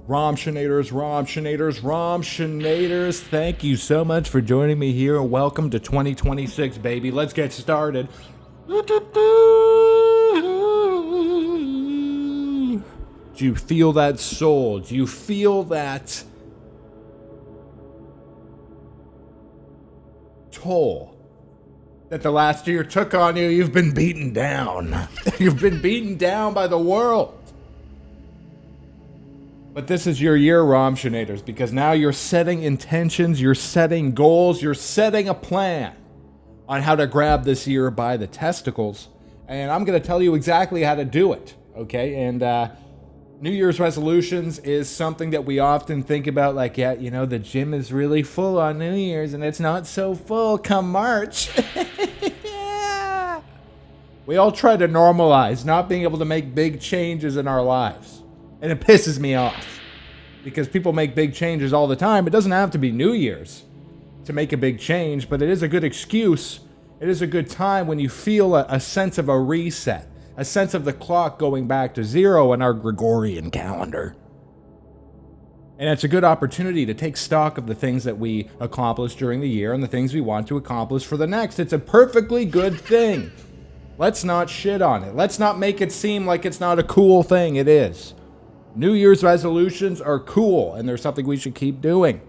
Romshinators, thank you so much for joining me here. Welcome to 2026, baby. Let's get started. Do you feel that soul? Do you feel that toll that the last year took on you? You've been beaten down. You've been beaten down by the world. But this is your year, Romshinators, because now you're setting intentions, you're setting goals, you're setting a plan on how to grab this year by the testicles. And I'm going to tell you exactly how to do it, okay? And New Year's resolutions is something that we often think about, like, yeah, you know, the gym is really full on New Year's, and it's not so full come March. Yeah. We all try to normalize not being able to make big changes in our lives. And it pisses me off because people make big changes all the time. It doesn't have to be New Year's to make a big change, but it is a good excuse. It is a good time when you feel a sense of a reset, a sense of the clock going back to zero in our Gregorian calendar. And it's a good opportunity to take stock of the things that we accomplished during the year and the things we want to accomplish for the next. It's a perfectly good thing. Let's not shit on it. Let's not make it seem like it's not a cool thing. It is. New Year's resolutions are cool, and they're something we should keep doing.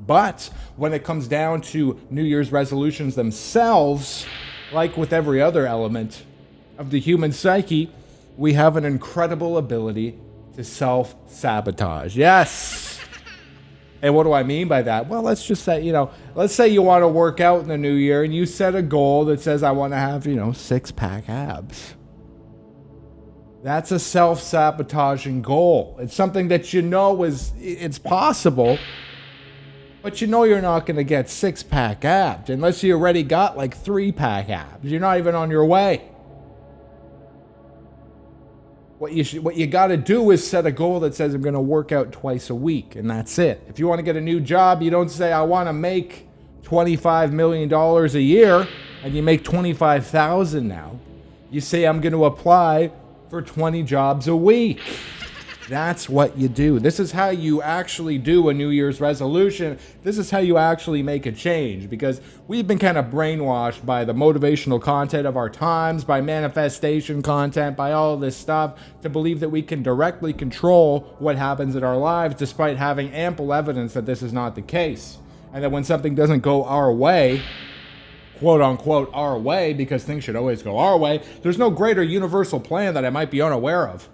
But when it comes down to New Year's resolutions themselves, like with every other element of the human psyche, we have an incredible ability to self-sabotage. Yes! And what do I mean by that? Well, let's just say, let's say you want to work out in the new year, and you set a goal that says, I want to have, six-pack abs. That's a self-sabotaging goal. It's something that it's possible, but you're not going to get six-pack abs unless you already got like three-pack abs. You're not even on your way. What you got to do is set a goal that says I'm going to work out twice a week, and that's it. If you want to get a new job, you don't say I want to make $25 million a year, and you make $25,000 now. You say I'm going to apply for 20 jobs a week. That's what you do. This is how you actually do a New Year's resolution. This is how you actually make a change, because we've been kind of brainwashed by the motivational content of our times, by manifestation content, by all of this stuff, to believe that we can directly control what happens in our lives, despite having ample evidence that this is not the case. And that when something doesn't go our way, quote unquote, our way, because things should always go our way, there's no greater universal plan that I might be unaware of.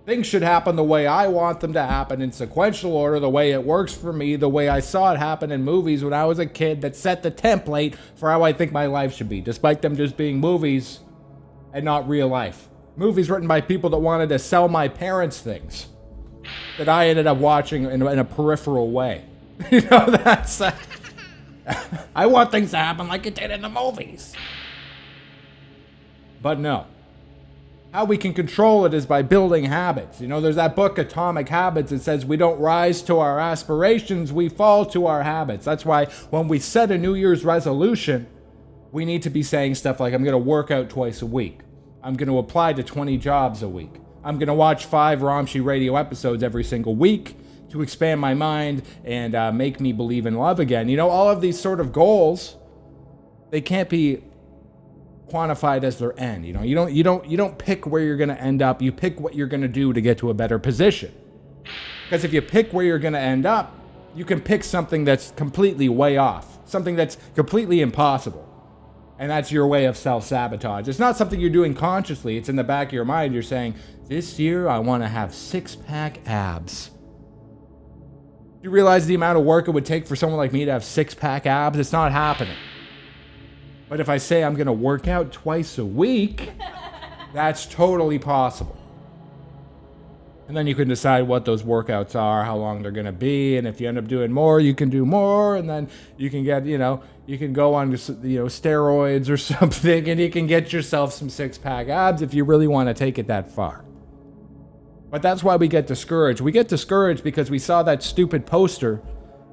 Things should happen the way I want them to happen, in sequential order, the way it works for me, the way I saw it happen in movies when I was a kid that set the template for how I think my life should be, despite them just being movies and not real life. Movies written by people that wanted to sell my parents things that I ended up watching in a peripheral way. That's... I want things to happen like it did in the movies. But no. How we can control it is by building habits. There's that book, Atomic Habits. It says we don't rise to our aspirations, we fall to our habits. That's why when we set a New Year's resolution, we need to be saying stuff like, I'm going to work out twice a week. I'm going to apply to 20 jobs a week. I'm going to watch 5 Romshii radio episodes every single week to expand my mind and make me believe in love again. All of these sort of goals, they can't be quantified as their end. You don't pick where you're going to end up. You pick what you're going to do to get to a better position. Because if you pick where you're going to end up, you can pick something that's completely way off, something that's completely impossible. And that's your way of self-sabotage. It's not something you're doing consciously. It's in the back of your mind. You're saying, this year I want to have six-pack abs. You realize the amount of work it would take for someone like me to have six-pack abs? It's not happening. But if I say I'm going to work out twice a week, that's totally possible. And then you can decide what those workouts are, how long they're going to be, and if you end up doing more, you can do more, and then you can get, you can go on, steroids or something, and you can get yourself some six-pack abs if you really want to take it that far. But that's why we get discouraged. We get discouraged because we saw that stupid poster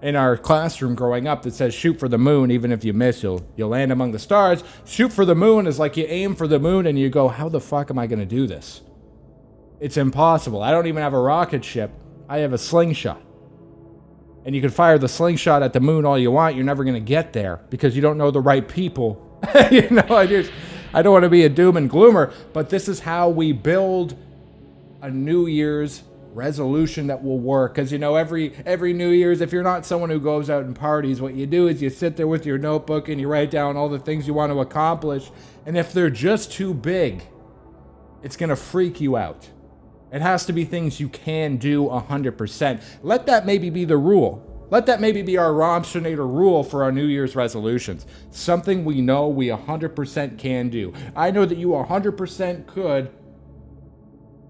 in our classroom growing up that says, shoot for the moon, even if you miss, you'll land among the stars. Shoot for the moon is like you aim for the moon and you go, how the fuck am I going to do this? It's impossible. I don't even have a rocket ship. I have a slingshot. And you can fire the slingshot at the moon all you want. You're never going to get there because you don't know the right people. You know, I don't want to be a doom and gloomer, but this is how we build a New Year's resolution that will work. Because, you know, every New Year's, if you're not someone who goes out and parties, what you do is you sit there with your notebook and you write down all the things you want to accomplish. And if they're just too big, it's going to freak you out. It has to be things you can do 100%. Let that maybe be the rule. Let that maybe be our Romshinator rule for our New Year's resolutions. Something we know we 100% can do. I know that you 100% could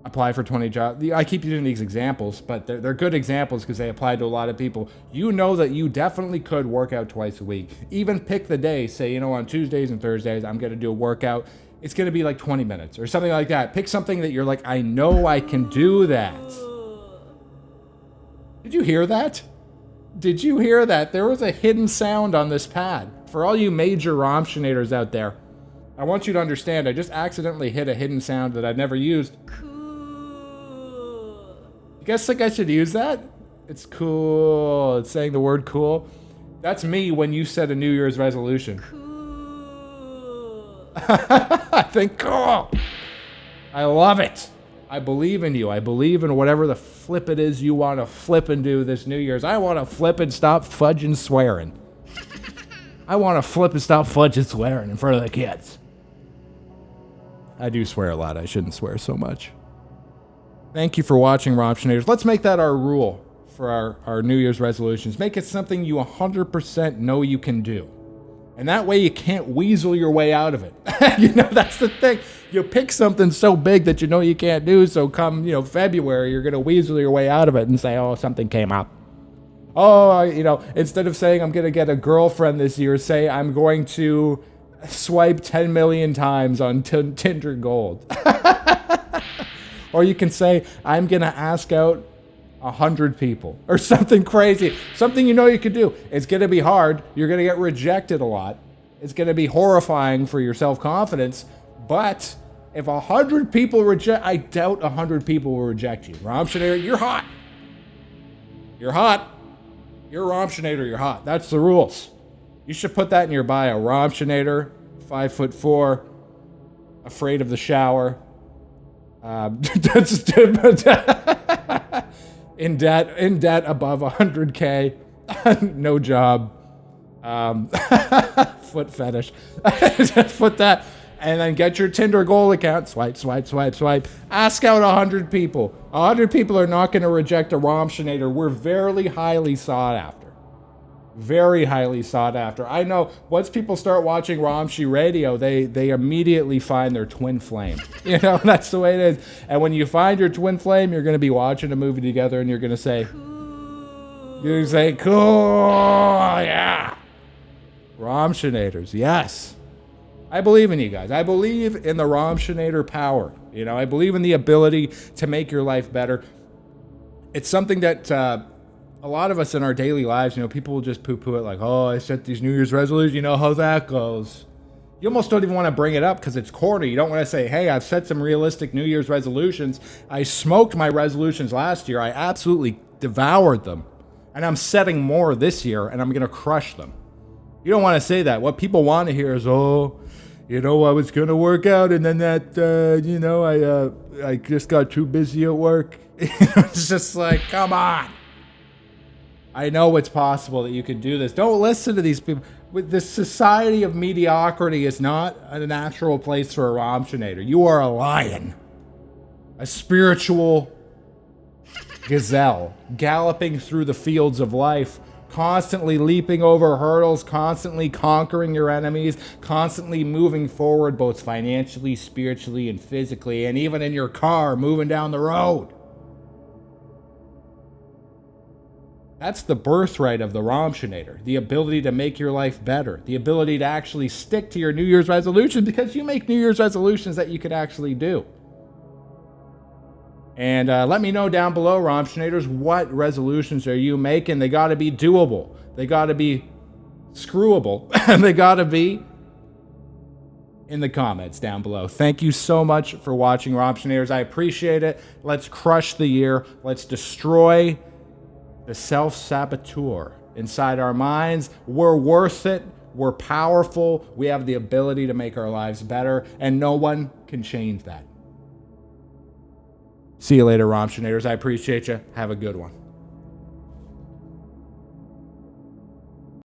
apply for 20 jobs. I keep using these examples, but they're good examples because they apply to a lot of people. You know that you definitely could work out twice a week. Even pick the day. Say, you know, on Tuesdays and Thursdays, I'm going to do a workout. It's going to be like 20 minutes or something like that. Pick something that you're like, I know I can do that. Did you hear that? Did you hear that? There was a hidden sound on this pad. For all you major Romshinators out there, I want you to understand, I just accidentally hit a hidden sound that I've never used. Cool. You guys think I should use that? It's cool. It's saying the word cool. That's me when you set a New Year's resolution. Cool. I think cool. I love it. I believe in you. I believe in whatever the flip it is you want to flip and do this New Year's. I want to flip and stop fudging swearing. I want to flip and stop fudging swearing in front of the kids. I do swear a lot. I shouldn't swear so much. Thank you for watching, Romshinators. Let's make that our rule for our New Year's resolutions. Make it something you 100% know you can do. And that way you can't weasel your way out of it. You know, that's the thing. You pick something so big that you know you can't do, so come, you know, February, you're going to weasel your way out of it and say, oh, something came up. Oh, you know, instead of saying I'm going to get a girlfriend this year, say I'm going to swipe 10 million times on Tinder Gold. Or you can say, I'm going to ask out 100 people or something crazy, something you know you could do. It's going to be hard. You're going to get rejected a lot. It's going to be horrifying for your self-confidence. But if 100 people reject, I doubt 100 people will reject you. Romshinator, you're hot. You're hot. You're a Romshinator, you're hot. That's the rules. You should put that in your bio. Romshinator, 5'4", afraid of the shower. In debt above 100K, no job, foot fetish. Just put that, and then get your Tinder Gold account. Swipe, swipe, swipe, swipe. Ask out 100 people. 100 people are not going to reject a Romshinator. We're very highly sought after. Very highly sought after. I know once people start watching Romshi Radio, they immediately find their twin flame. You know, that's the way it is. And when you find your twin flame, you're going to be watching a movie together and you're going to say, cool. You say, cool, yeah. Romshinators, yes. I believe in you guys. I believe in the Romshinator power. You know, I believe in the ability to make your life better. It's something that a lot of us in our daily lives, you know, people will just poo-poo it like, oh, I set these New Year's resolutions, you know how that goes. You almost don't even want to bring it up because it's corny. You don't want to say, hey, I've set some realistic New Year's resolutions. I smoked my resolutions last year. I absolutely devoured them. And I'm setting more this year, and I'm going to crush them. You don't want to say that. What people want to hear is, oh, you know, I was going to work out, and then that, you know, I just got too busy at work. It's just like, come on. I know it's possible that you could do this. Don't listen to these people. This society of mediocrity is not a natural place for a Romshinator. You are a lion. A spiritual gazelle galloping through the fields of life, constantly leaping over hurdles, constantly conquering your enemies, constantly moving forward both financially, spiritually, and physically, and even in your car, moving down the road. That's the birthright of the Romshinator, the ability to make your life better, the ability to actually stick to your New Year's resolution because you make New Year's resolutions that you can actually do. And let me know down below, Romshinators, what resolutions are you making? They got to be doable. They got to be screwable. And they got to be in the comments down below. Thank you so much for watching, Romshinators. I appreciate it. Let's crush the year. Let's destroy the self-saboteur inside our minds. We're worth it. We're powerful. We have the ability to make our lives better, and no one can change that. See you later, Romshinators. I appreciate you. Have a good one.